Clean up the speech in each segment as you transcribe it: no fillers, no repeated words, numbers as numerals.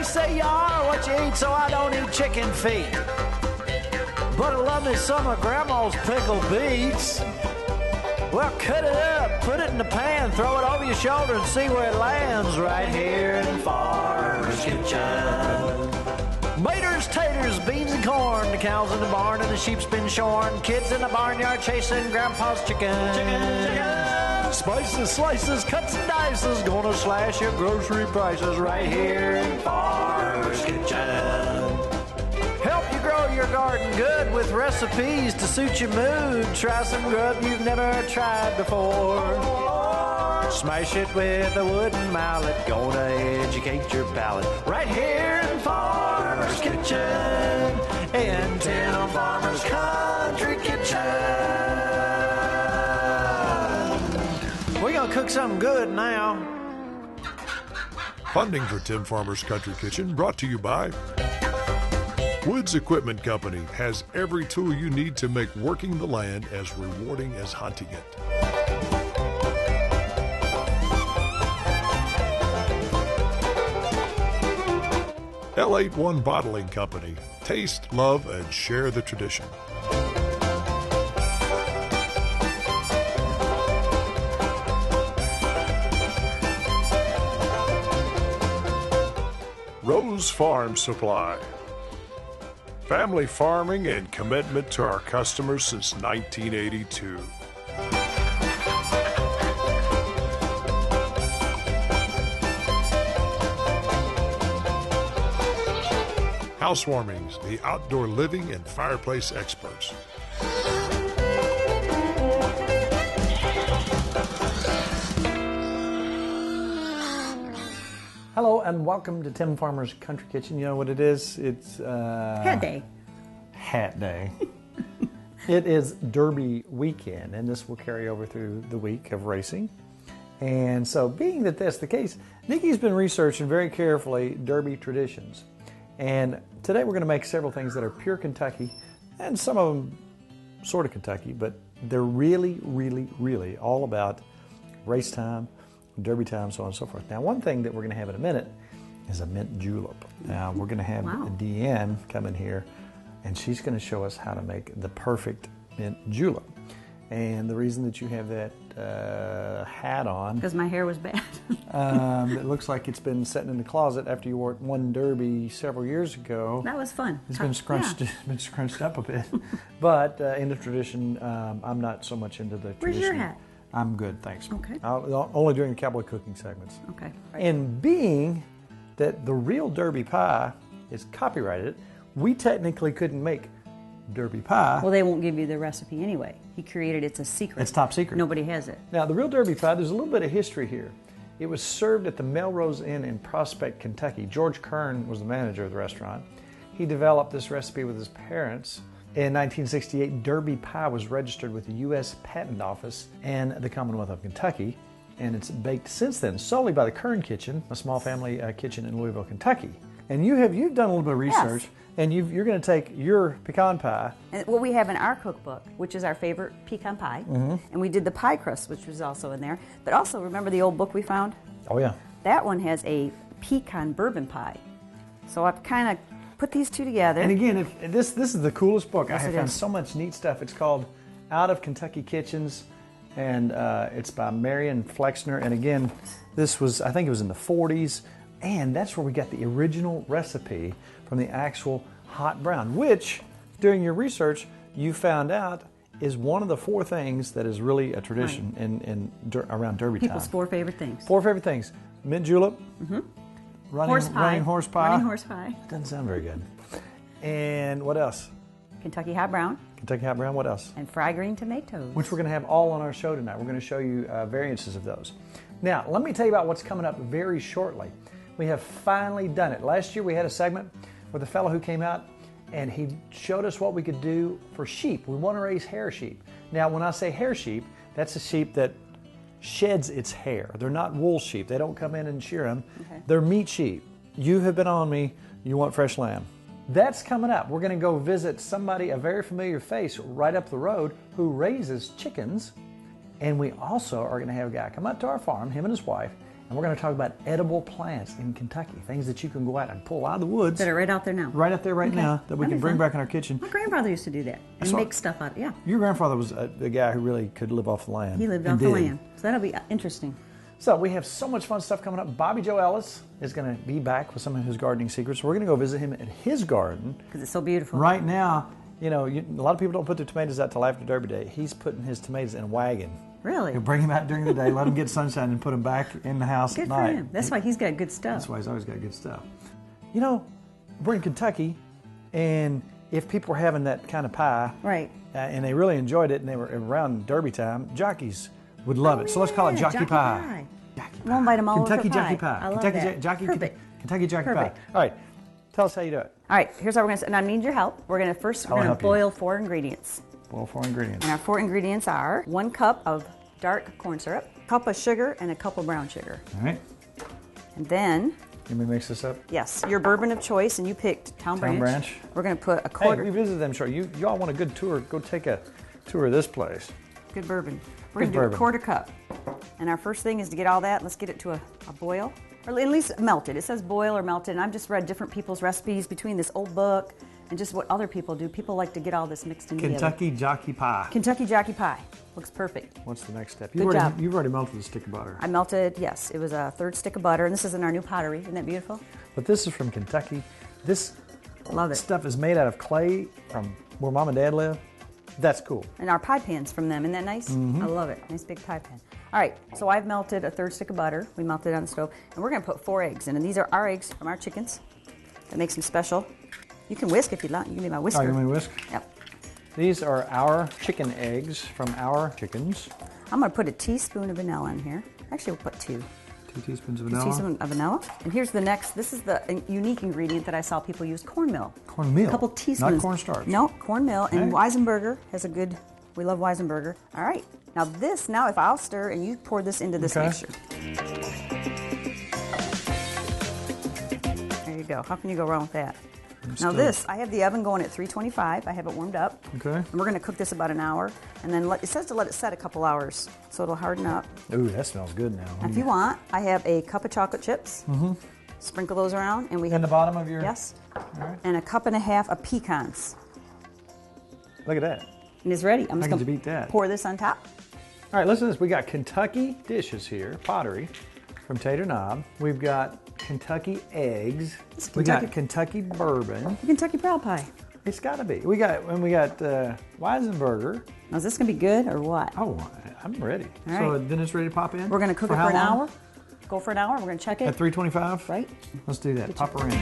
They say you are what you eat, so I don't eat chicken feet. But I love me some of Grandma's pickled beets. Well, cut it up, put it in the pan, throw it over your shoulder and see where it lands right here in Farmer's Kitchen. Maters, taters, beans and corn, the cows in the barn and the sheep's been shorn, kids in the barnyard chasing Grandpa's chicken. Spices, slices, cuts and dices, gonna slash your grocery prices right here in Farmer's Kitchen. Help you grow your garden good with recipes to suit your mood. Try some grub you've never tried before. Smash it with a wooden mallet. Gonna educate your palate right here in Farmer's Kitchen. In Tim Farmer's Country Kitchen. We're gonna cook something good now. Funding for Tim Farmer's Country Kitchen brought to you by Woods Equipment Company has every tool you need to make working the land as rewarding as hunting it. L81 Bottling Company. Taste, love, and share the tradition. Rose Farm Supply. Family farming and commitment to our customers since 1982. Housewarmings, the outdoor living and fireplace experts. Hello and welcome to Tim Farmer's Country Kitchen. You know what it is? It's Hat Day. Hat Day. It is Derby weekend, and this will carry over through the week of racing. And so, being that that's the case, Nikki's been researching very carefully Derby traditions. And today we're going to make several things that are pure Kentucky, and some of them sort of Kentucky, but they're really, really, really all about race time, Derby time, so on and so forth. Now, one thing that we're going to have in a minute is a mint julep. Now, we're going to have DeAnne come in here, and she's going to show us how to make the perfect mint julep. And the reason that you have that hat on... Because my hair was bad. It looks like it's been sitting in the closet after you wore it one Derby several years ago. That was fun. It's been scrunched up a bit. But in the tradition, I'm not so much into the tradition. Where's your hat? I'm good, thanks. Okay. Only during the cowboy cooking segments. Okay. And being that the real Derby pie is copyrighted, we technically couldn't make Derby pie. Well, they won't give you the recipe anyway. He created it's a secret. It's top secret. Nobody has it. Now, the real Derby pie, there's a little bit of history here. It was served at the Melrose Inn in Prospect, Kentucky. George Kern was the manager of the restaurant. He developed this recipe with his parents. In 1968, Derby pie was registered with the U.S. Patent Office and the Commonwealth of Kentucky, and it's baked since then solely by the Kern Kitchen, a small family kitchen in Louisville, Kentucky. And you've done a little bit of research, yes. And you're going to take your pecan pie. And what we have in our cookbook, which is our favorite pecan pie, and we did the pie crust, which was also in there. But also, remember the old book we found? Oh yeah. That one has a pecan bourbon pie. So I've kind of put these two together. And again, this is the coolest book. Yes, I have found so much neat stuff. It's called Out of Kentucky Kitchens, and it's by Marion Flexner. And again, this was, I think it was in the 40s, and that's where we got the original recipe from the actual hot brown, which during your research you found out is one of the four things that is really a tradition around Derby time. People's four favorite things. Four favorite things: mint julep, running horse pie. Doesn't sound very good. And what else? Kentucky hot brown. Kentucky hot brown. What else? And fried green tomatoes. Which we're going to have all on our show tonight. We're going to show you variances of those. Now, let me tell you about what's coming up very shortly. We have finally done it. Last year we had a segment with a fellow who came out and he showed us what we could do for sheep. We want to raise hair sheep. Now, when I say hair sheep, that's a sheep that sheds its hair. They're not wool sheep. They don't come in and shear them. Okay. They're meat sheep. You have been on me. You want fresh lamb. That's coming up. We're going to go visit somebody, a very familiar face right up the road, who raises chickens. And we also are going to have a guy come up to our farm, him and his wife, and And we're going to talk about edible plants in Kentucky, things that you can go out and pull out of the woods. That are right out there now. Right out there right now that we can bring back in our kitchen. My grandfather used to do that and make stuff out of it. Yeah. Your grandfather was the guy who really could live off the land. He lived off the land. So that'll be interesting. So we have so much fun stuff coming up. Bobby Joe Ellis is going to be back with some of his gardening secrets. We're going to go visit him at his garden. Because it's so beautiful. Right now, you know, a lot of people don't put their tomatoes out till after Derby Day. He's putting his tomatoes in a wagon. Really? He'll bring them out during the day, let them get sunshine, and put them back in the house at night. Good for him. That's why he's got good stuff. That's why he's always got good stuff. You know, we're in Kentucky, and if people were having that kind of pie, right, and they really enjoyed it, and they were around Derby time, jockeys would love it. So let's call it Jockey Pie. Jockey Pie. We'll invite them all Kentucky over for Jockey pie. Pie. I love Kentucky that. Perfect. Kentucky Jockey Perfect. Pie. All right, tell us how you do it. All right, here's how we're going to, and I need your help. We're going to first boil 4 ingredients. Boil 4 ingredients. And our 4 ingredients are 1 cup of dark corn syrup, a cup of sugar, and a cup of brown sugar. All right. And then... Let me mix this up. Yes, your bourbon of choice, and you picked Town Branch. We're going to put a quarter... Hey, we visited them, sure. You all want a good tour, go take a tour of this place. Good bourbon. We're going to do a quarter cup. And our first thing is to get all that, let's get it to a boil. Or at least melted. It says boil or melted, and I've just read different people's recipes between this old book and just what other people do. People like to get all this mixed in together. Kentucky Jockey Pie. Kentucky Jockey Pie. Looks perfect. What's the next step? Good job. You've already melted a stick of butter. I melted, yes. It was a 3rd stick of butter, and this is in our new pottery. Isn't that beautiful? But this is from Kentucky. This Love it. stuff is made out of clay from where Mom and Dad live. That's cool. And our pie pan's from them. Isn't that nice? I love it. Nice big pie pan. All right, so I've melted a 3rd stick of butter. We melted it on the stove. And we're going to put 4 eggs in. And these are our eggs from our chickens. That makes them special. You can whisk if you like. You can be my whisker. Oh, you want me to whisk? Yep. These are our chicken eggs from our chickens. I'm going to put a teaspoon of vanilla in here. Actually, we'll put 2. 2 teaspoons of vanilla. 2 teaspoons of vanilla. And here's the next. This is the unique ingredient that I saw people use, cornmeal. Cornmeal? A couple teaspoons. Not cornstarch? No, cornmeal. Okay. And Weisenberger has a good, we love Weisenberger. All right. Now if I'll stir and you pour this into this mixture. There you go. How can you go wrong with that? Now this, I have the oven going at 325. I have it warmed up. Okay. And we're going to cook this about an hour. And then it says to let it set a couple hours so it'll harden up. Ooh, that smells good now. If you want, I have a cup of chocolate chips. Sprinkle those around. And we have in the bottom of your... Yes. All right. And a cup and a half of pecans. Look at that. And it's ready. I'm How just could going you beat that? to pour this on top. All right, listen to this. We got Kentucky dishes here, pottery from Tater Knob. We've got Kentucky eggs. We got Kentucky bourbon. Kentucky Proud Pie. It's got to be. We got Weisenberger. Now, is this going to be good or what? Oh, I'm ready. All so right. then it's ready to pop in? We're going to cook it for an hour. Go for an hour. We're going to check it. At 325? Right. Let's do that. Pop her in.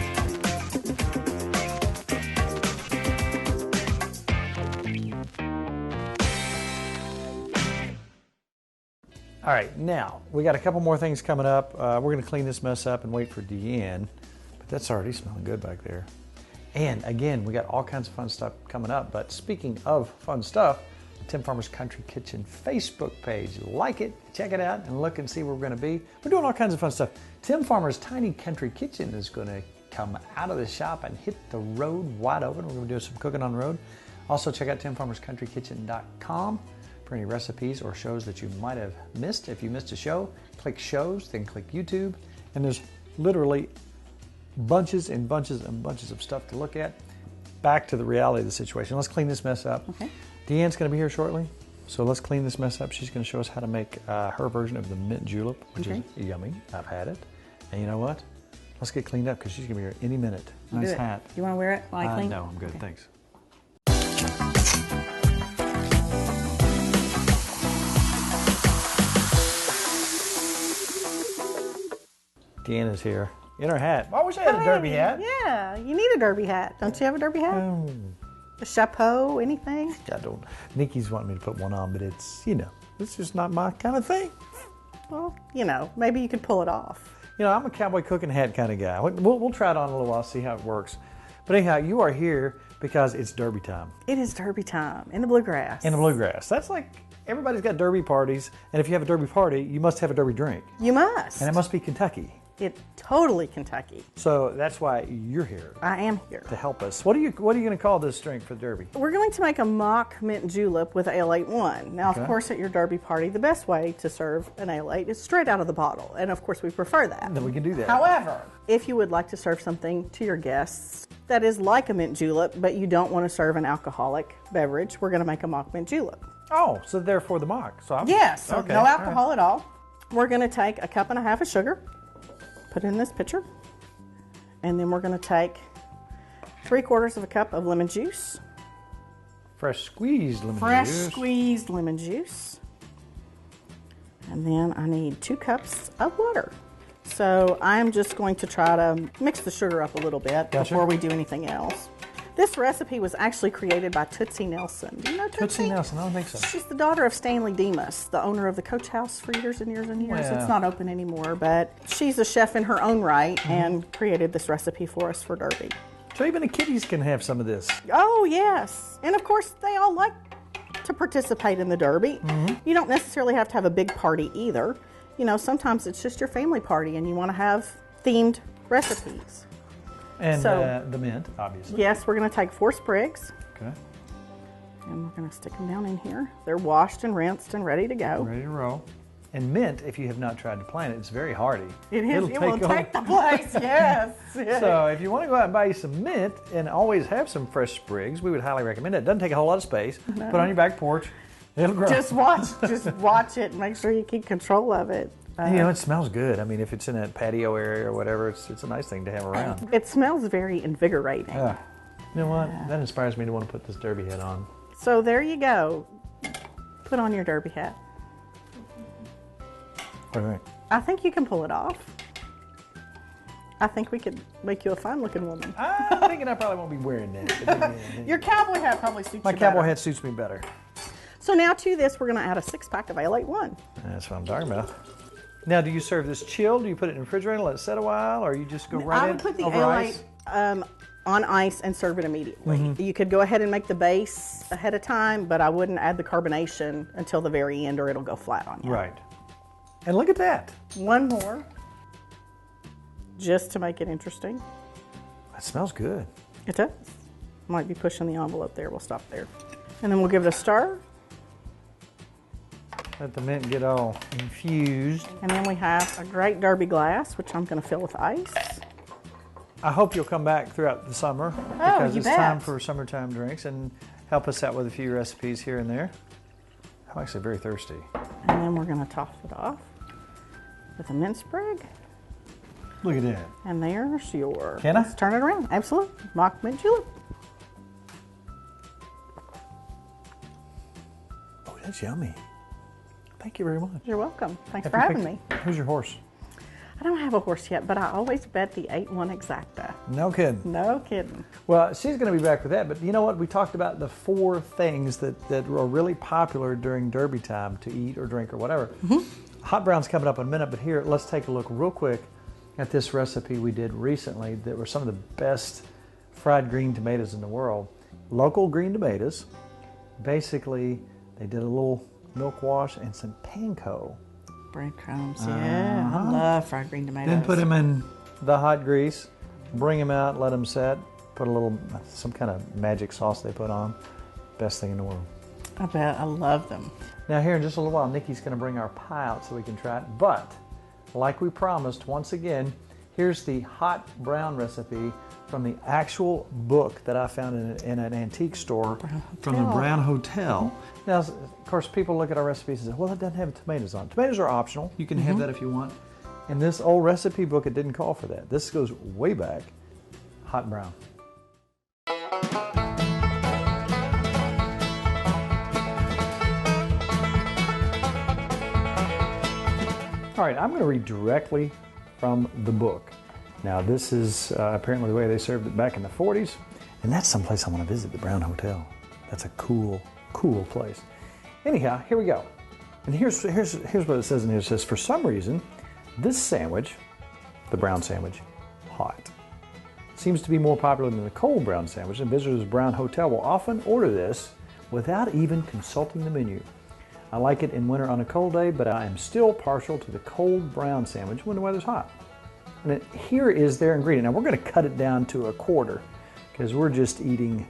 All right, now, we got a couple more things coming up. We're going to clean this mess up and wait for DeAnne, but that's already smelling good back there. And again, we got all kinds of fun stuff coming up, but speaking of fun stuff, Tim Farmer's Country Kitchen Facebook page. Like it, check it out, and look and see where we're going to be. We're doing all kinds of fun stuff. Tim Farmer's Tiny Country Kitchen is going to come out of the shop and hit the road wide open. We're going to do some cooking on the road. Also, check out timfarmerscountrykitchen.com for any recipes or shows that you might have missed. If you missed a show, click shows, then click YouTube, and there's literally bunches and bunches and bunches of stuff to look at. Back to the reality of the situation. Let's clean this mess up. Okay. DeAnne's going to be here shortly, so let's clean this mess up. She's going to show us how to make her version of the mint julep, which is yummy. I've had it. And you know what? Let's get cleaned up because she's going to be here any minute. Nice hat. Do you want to wear it while I clean? No, I'm good. Thanks. DeAnne is here in her hat. I wish I had a derby hat. Yeah, you need a derby hat. Don't you have a derby hat? A chapeau, anything? I don't. Nikki's wanting me to put one on, but it's, it's just not my kind of thing. Well, maybe you could pull it off. I'm a cowboy cooking hat kind of guy. We'll try it on a little while, see how it works. But anyhow, you are here because it's derby time. It is derby time in the bluegrass. In the bluegrass. That's like, everybody's got derby parties, and if you have a derby party, you must have a derby drink. You must. And it must be Kentucky. It's totally Kentucky. So that's why you're here I am here. to help us. What are you going to call this drink for the Derby? We're going to make a mock mint julep with ale 8-1. Now, Okay. of course, at your Derby party, the best way to serve an ale 8 is straight out of the bottle. And of course, we prefer that. Then we can do that. However, if you would like to serve something to your guests that is like a mint julep, but you don't want to serve an alcoholic beverage, we're going to make a mock mint julep. Oh, so therefore the mock. So Yes, so okay, no all right. alcohol at all. We're going to take a cup and a half of sugar, put it in this pitcher, and then we're going to take 3/4 of a cup of lemon juice. Fresh squeezed lemon Fresh juice. squeezed lemon juice. And then I need 2 cups of water. So I'm just going to try to mix the sugar up a little bit Gotcha. before we do anything else. This recipe was actually created by Tootsie Nelson. Do you know Tootsie? Tootsie Nelson, I don't think so. She's the daughter of Stanley Demas, the owner of the Coach House for years and years and years. Yeah. It's not open anymore, but she's a chef in her own right Mm-hmm. and created this recipe for us for Derby. So even the kiddies can have some of this. Oh, yes. And of course, they all like to participate in the Derby. Mm-hmm. You don't necessarily have to have a big party either. You know, sometimes it's just your family party and you want to have themed recipes. And So- the mint, obviously. Yes, we're going to take 4 sprigs Okay. and we're going to stick them down in here. They're washed and rinsed and ready to go. Ready to roll. And mint, if you have not tried to plant it, it's very hardy. It is. It'll It will on- take the place. Yes. So if you want to go out and buy you some mint and always have some fresh sprigs, we would highly recommend it. It doesn't take a whole lot of space. Put it on your back porch. It'll grow. Just watch it and make sure you keep control of it. You know, it smells good. I mean, if it's in a patio area or whatever, it's a nice thing to have around. It smells very invigorating. You know what? That inspires me to want to put this derby hat on. So there you go. Put on your derby hat. All right. I think you can pull it off. I think we could make you a fine-looking woman. I'm thinking I probably won't be wearing that. Your cowboy hat probably suits My you cowboy better. hat suits me better. So now to this, we're going to add a 6-pack of Ale 8-1. That's what I'm talking about. Now, do you serve this chilled? Do you put it in the refrigerator, let it set a while, or you just go right I in would put the over Ale ice? 8 on ice and serve it immediately. Mm-hmm. You could go ahead and make the base ahead of time, but I wouldn't add the carbonation until the very end or it'll go flat on you. Right. And look at that. One more, just to make it interesting. That smells good. It does. Might be pushing the envelope there. We'll stop there. And then we'll give it a stir. Let the mint get all infused. And then we have a great Derby glass, which I'm going to fill with ice. I hope you'll come back throughout the summer Oh, because you it's time bet. for summertime drinks and help us out with a few recipes here and there. I'm actually very thirsty. And then we're going to top it off with a mint sprig. Look at that. And there's your... Can I? Let's turn it around. Absolutely. Mock mint julep. Oh, that's yummy. Thank you very much. You're welcome. Thanks Have for you having picked- me. Who's your horse? I don't have a horse yet, but I always bet the 8-1 exacta. No kidding. No kidding. Well, she's going to be back with that, but you know what? We talked about the 4 things that are really popular during Derby time to eat or drink or whatever. Mm-hmm. Hot brown's coming up in a minute, but here, let's take a look real quick at this recipe we did recently that were some of the best fried green tomatoes in the world. Local green tomatoes. Basically, they did a little milk wash and some panko. Breadcrumbs, yeah. I love fried green tomatoes. Then put them in the hot grease, bring them out, let them set, put a little, some kind of magic sauce they put on. Best thing in the world. I bet. I love them. Now here in just a little while, Nikki's going to bring our pie out so we can try it. But, like we promised, once again, here's the hot brown recipe from the actual book that I found in an antique store from the Brown Hotel. Now, of course, people look at our recipes and say, well, it doesn't have tomatoes on it. Tomatoes are optional. You can have that if you want. In this old recipe book, it didn't call for that. This goes way back. Hot brown. All right, I'm going to read directly from the book. Now, this is apparently the way they served it back in the 40s, and that's someplace I want to visit, the Brown Hotel. That's a cool, cool place. Anyhow, here we go. And here's what it says in here. It says, for some reason, this sandwich, the brown sandwich, hot, seems to be more popular than the cold brown sandwich, and visitors to Brown Hotel will often order this without even consulting the menu. I like it in winter on a cold day, but I am still partial to the cold brown sandwich when the weather's hot. And here is their ingredient. Now we're going to cut it down to a quarter because we're just eating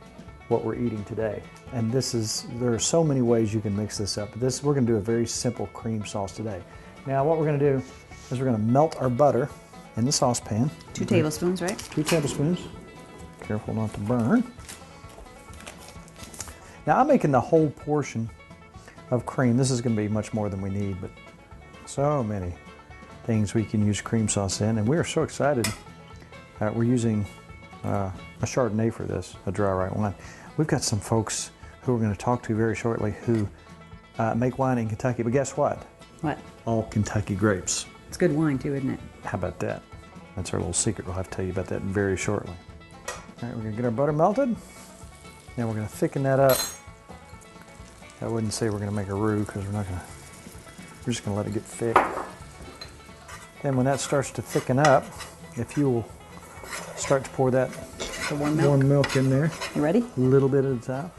what we're eating today. And there are so many ways you can mix this up. But we're going to do a very simple cream sauce today. Now what we're going to do is we're going to melt our butter in the saucepan. 2 tablespoons, right? 2 tablespoons. Careful not to burn. Now I'm making the whole portion of cream. This is going to be much more than we need, but so many things we can use cream sauce in, and we are so excited. We're using a Chardonnay for this, a dry white wine. We've got some folks who we're going to talk to very shortly who make wine in Kentucky, but guess what? What? All Kentucky grapes. It's good wine too, isn't it? How about that? That's our little secret. We'll have to tell you about that very shortly. All right, we're going to get our butter melted. Now we're going to thicken that up. I wouldn't say we're going to make a roux because we're just going to let it get thick. Then when that starts to thicken up, if you will start to pour that warm milk in there. You ready? A little bit at a time.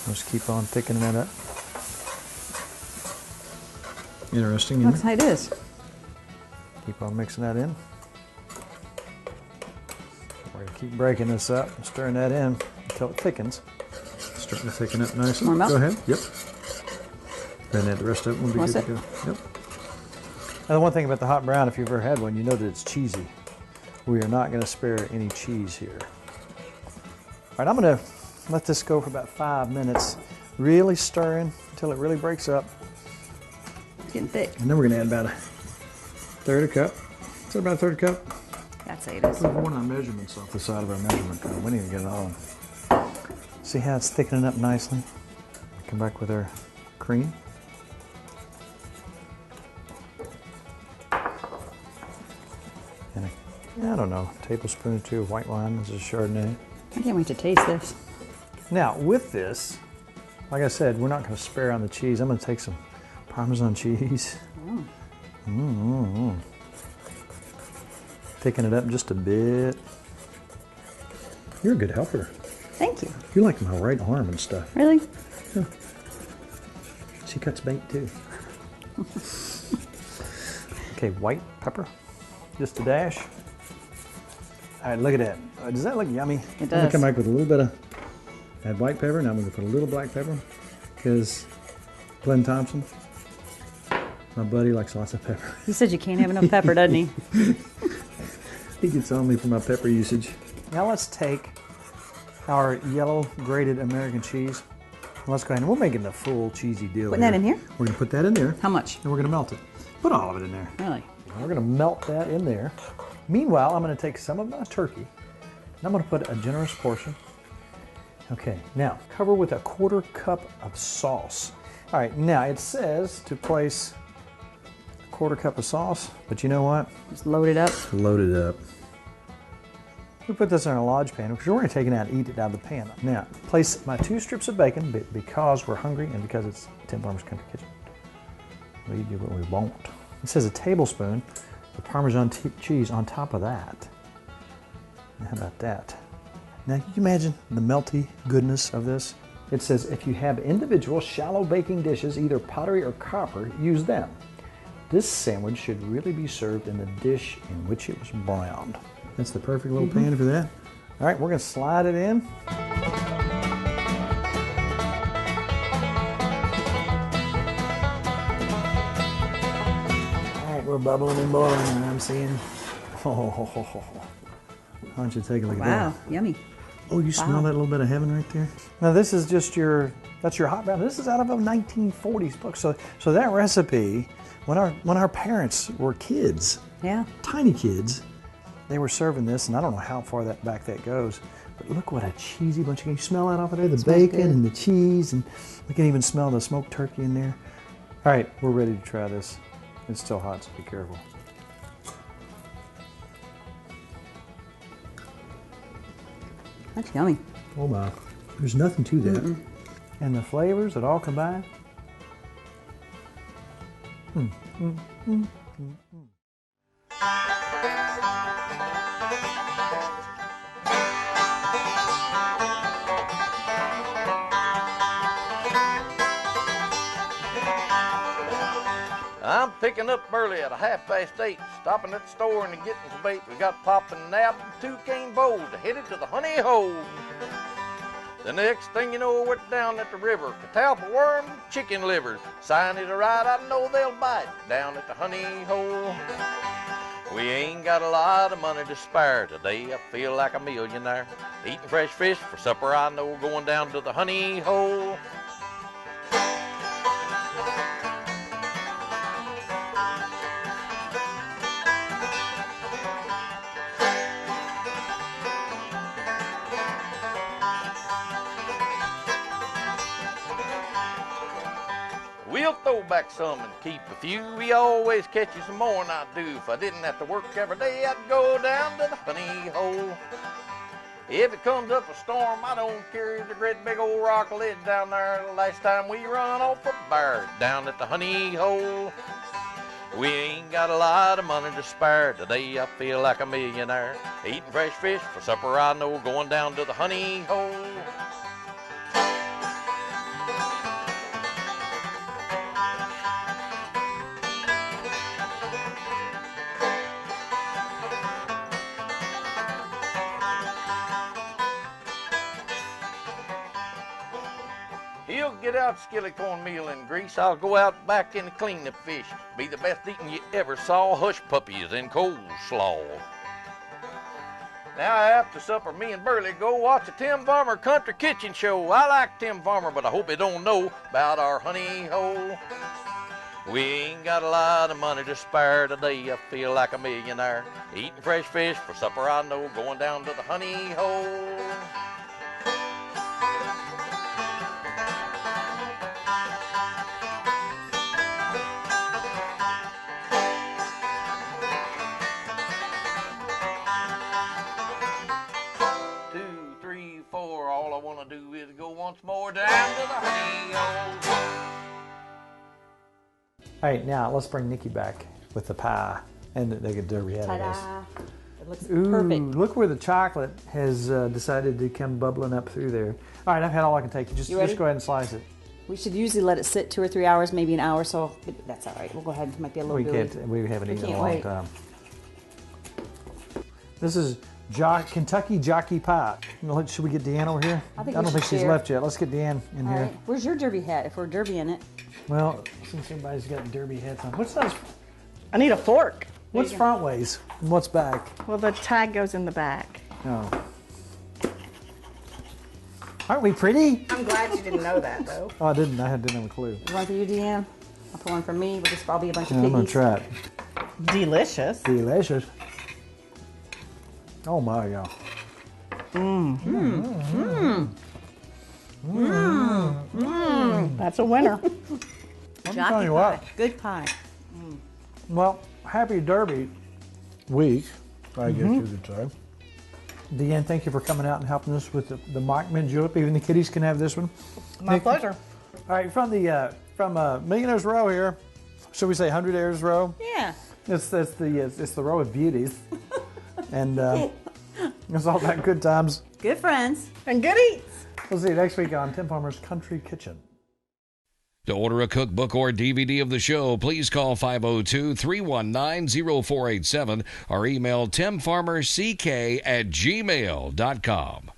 Just keep on thickening that up. Interesting. That's how it is. Keep on mixing that in. We're going to keep breaking this up and stirring that in until it thickens. It's starting to thicken up nicely. More milk? Go ahead. Yep. Then add the rest of it. We'll be good to go. Yep. Now the one thing about the hot brown, if you've ever had one, you know that it's cheesy. We are not going to spare any cheese here. All right, I'm going to let this go for about 5 minutes, really stirring until it really breaks up. It's getting thick. And then we're going to add about a third a cup. Is that about a third cup? I'd say it is. We're worn our measurements off the side of our measurement cup. We need to get it on. See how it's thickening up nicely? Come back with our cream. And I don't know, a tablespoon or 2 of white wine. This is Chardonnay. I can't wait to taste this. Now with this, like I said, we're not going to spare on the cheese. I'm going to take some Parmesan cheese. Thicken it up just a bit. You're a good helper. Thank you. You like my right arm and stuff. Really? Yeah. She cuts bait too. Okay, white pepper. Just a dash. All right, look at that. Does that look yummy? It does. I'm gonna come back with a little bit of, add white pepper. Now I'm gonna put a little black pepper because Glenn Thompson, my buddy, likes lots of pepper. He said you can't have enough pepper, doesn't he? He gets on me for my pepper usage. Now let's take our yellow grated American cheese. Let's go ahead and we're making the full cheesy deal. Putting that in here? We're gonna put that in there. How much? And we're gonna melt it. Put all of it in there. Really? We're gonna melt that in there. Meanwhile, I'm gonna take some of my turkey and I'm gonna put a generous portion. Okay, now cover with a 1/4 cup of sauce. All right, now it says to place a 1/4 cup of sauce, but you know what? Just load it up. Load it up. We put this in a Lodge pan because we're going to take it out and eat it out of the pan. Now, place my 2 strips of bacon because we're hungry and because it's Tim Farmer's Country Kitchen. We do what we want. It says a tablespoon of Parmesan cheese on top of that. How about that? Now, can you imagine the melty goodness of this? It says if you have individual shallow baking dishes, either pottery or copper, use them. This sandwich should really be served in the dish in which it was browned. That's the perfect little pan for that. All right, we're going to slide it in. All right, we're bubbling and boiling, and I'm seeing. Oh, why don't you take a look at that? Wow, yummy. Oh, you smell that little bit of heaven right there? Now this is just that's your hot brown. This is out of a 1940s book. So that recipe, when our parents were kids, Yeah. tiny kids, they were serving this, and I don't know how far back that goes, but look what a cheesy bunch of, can you smell that off of there? The bacon and the cheese, and we can even smell the smoked turkey in there. All right, we're ready to try this. It's still hot, so be careful. That's yummy. Oh my, there's nothing to that. And the flavors that all combine. I'm I'm picking up early at 8:30, stopping at the store and getting some bait. We got popping nap and 2 cane bowls headed to the honey hole. The next thing you know, we're down at the river. Catalpa worm, chicken livers. Sign it right, I know they'll bite down at the honey hole. We ain't got a lot of money to spare today. I feel like a millionaire. Eating fresh fish for supper, I know, going down to the honey hole. We'll throw back some and keep a few. We always catch you some more than I do. If I didn't have to work every day, I'd go down to the honey hole. If it comes up a storm, I don't care. There's a great big old rock ledge down there. The last time we run off a bear down at the honey hole. We ain't got a lot of money to spare today. I feel like a millionaire. Eating fresh fish for supper, I know, going down to the honey hole. He'll get out skillet cornmeal and grease. I'll go out back and clean the fish. Be the best eating you ever saw. Hush puppies and coleslaw. Now after supper, me and Burley go watch the Tim Farmer Country Kitchen Show. I like Tim Farmer, but I hope he don't know about our honey hole. We ain't got a lot of money to spare today. I feel like a millionaire. Eating fresh fish for supper, I know, going down to the honey hole. Do is go once more down to the honey hole. All right, now let's bring Nikki back with the pie and the derby head. Ta-da! It looks Ooh, perfect. look where the chocolate has decided to come bubbling up through there. All right, I've had all I can take. Just go ahead and slice it. We should usually let it sit 2 or 3 hours, maybe an hour, so that's all right. We'll go ahead. It might be a little bit. We haven't eaten in a long time. This is Kentucky Jockey Pie. Should we get DeAnne over here? I don't think she's left yet. Let's get DeAnne in here. Right. Where's your derby hat if we're derby in it? Well, since everybody's got derby hats on. What's those? I need a fork. What's front ways and what's back? Well, the tag goes in the back. Oh. Aren't we pretty? I'm glad you didn't know that, though. Oh, I didn't. I didn't have a clue. One for you, DeAnne. I'll put one for me. We'll just probably a bunch of I'm piggies. going to try it. Delicious. Delicious. Oh, my God. That's a winner. I'm telling you what. Good pie. Well, happy Derby week, I guess you could say. DeAnne, thank you for coming out and helping us with the Mock Mint Julep. Even the kiddies can have this one. My pleasure. All right, from Millionaire's Row here, should we say 100 Heirs Row? Yeah. It's the row of beauties, and it's all about good times. Good friends. And good eats. We'll see you next week on Tim Farmer's Country Kitchen. To order a cookbook or DVD of the show, please call 502-319-0487 or email timfarmerck@gmail.com.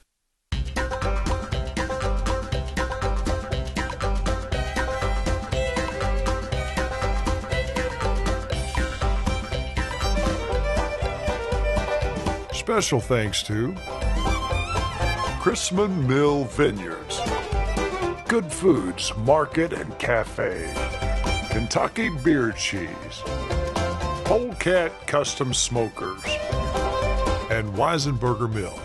Special thanks to Chrisman Mill Vineyards, Good Foods Market and Cafe, Kentucky Beer Cheese, Polecat Custom Smokers, and Weisenberger Mill.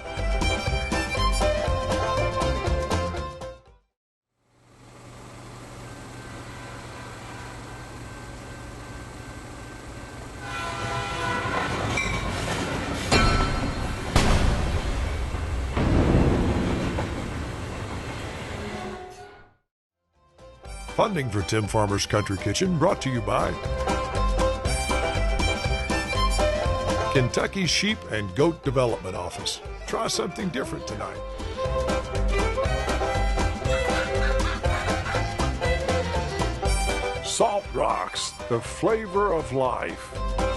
Funding for Tim Farmer's Country Kitchen brought to you by Kentucky Sheep and Goat Development Office. Try something different tonight. Salt Rocks, the flavor of life.